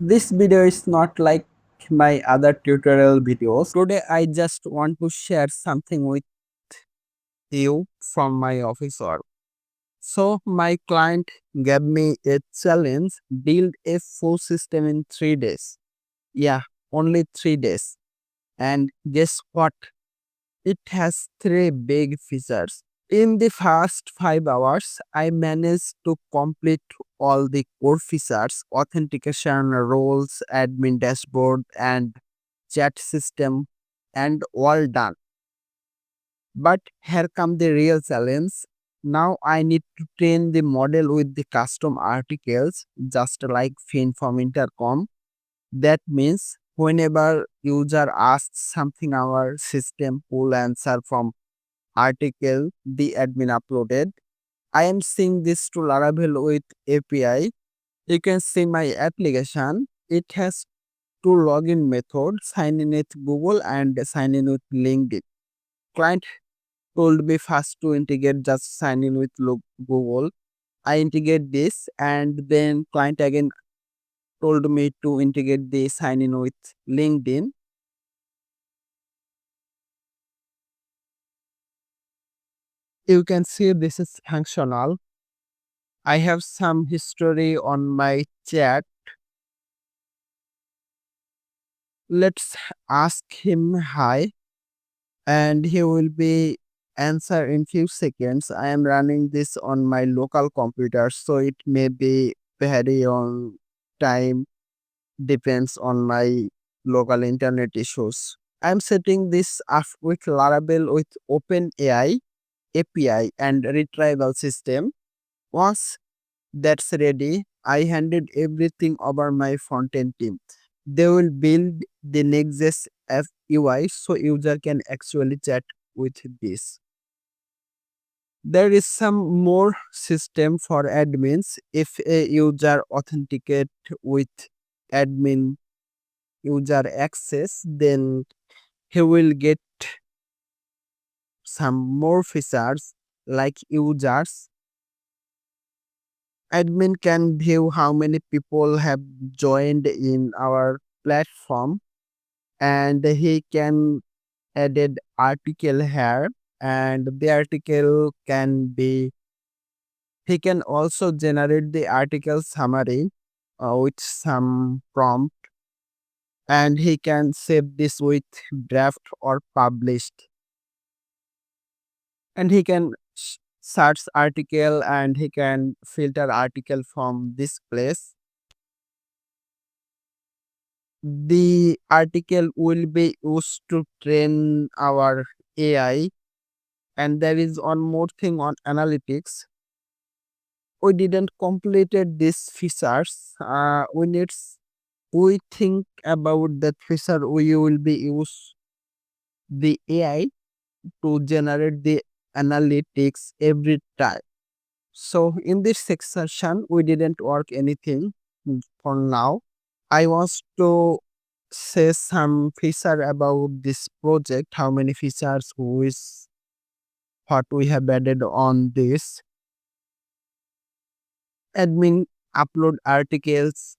This video is not like my other tutorial videos. Today I just want to share something with you from my office work. So my client gave me a challenge, build a full system in 3 days. Yeah, only 3 days. And guess what? It has three big features. In the first 5 hours, I managed to complete all the core features, authentication, roles, admin dashboard, and chat system, and all done. But here come the real challenge. Now I need to train the model with the custom articles, just like Fin from Intercom. That means whenever user asks something, our system will answer from article the admin uploaded. I am seeing this to Laravel with API. You can see my application. It has two login methods, sign in with Google and sign in with LinkedIn. Client told me first to integrate just sign in with Google. I integrate this and then client again told me to integrate the sign in with LinkedIn. You can see this is functional. I have some history on my chat. Let's ask him hi and he will be answer in few seconds. I am running this on my local computer, so it may be vary on time, depends on my local internet issues. I'm setting this up with Laravel with OpenAI API and retrieval system. Once that's ready, I handed everything over my front-end team. They will build the Next.js UI so user can actually chat with this. There is some more system for admins. If a user authenticate with admin user access, then he will get some more features like users. Admin can view how many people have joined in our platform and he can added article here and the article can be he can also generate the article summary with some prompt and he can save this with draft or published and he can search article and he can filter article from this place. The article will be used to train our AI. And there is one more thing on analytics. We didn't completed these features. We think about that feature. We will be use the AI to generate the analytics every time. So in this section, we didn't work anything for now. I want to say some feature about this project. How many features what we have added on this. Admin upload articles,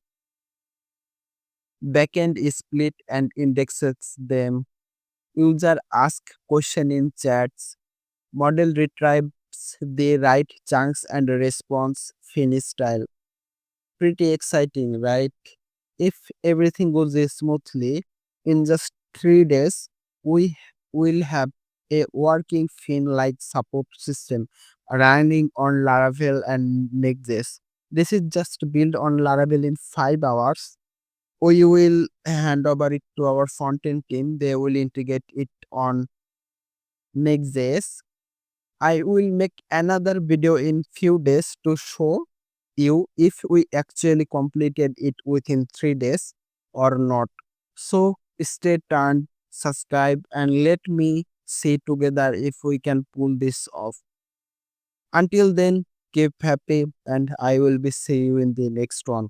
backend is split and indexes them, user ask question in chats, model retrieves the right chunks and response finish style. Pretty exciting, right? If everything goes smoothly, in just 3 days, we will have a working fin-like support system running on Laravel and Next.js. This is just built on Laravel in 5 hours. We will hand over it to our front-end team. They will integrate it on Next.js. I will make another video in few days to show you if we actually completed it within 3 days or not. So stay tuned, subscribe, and let me see together if we can pull this off. Until then, keep happy, and I will be see you in the next one.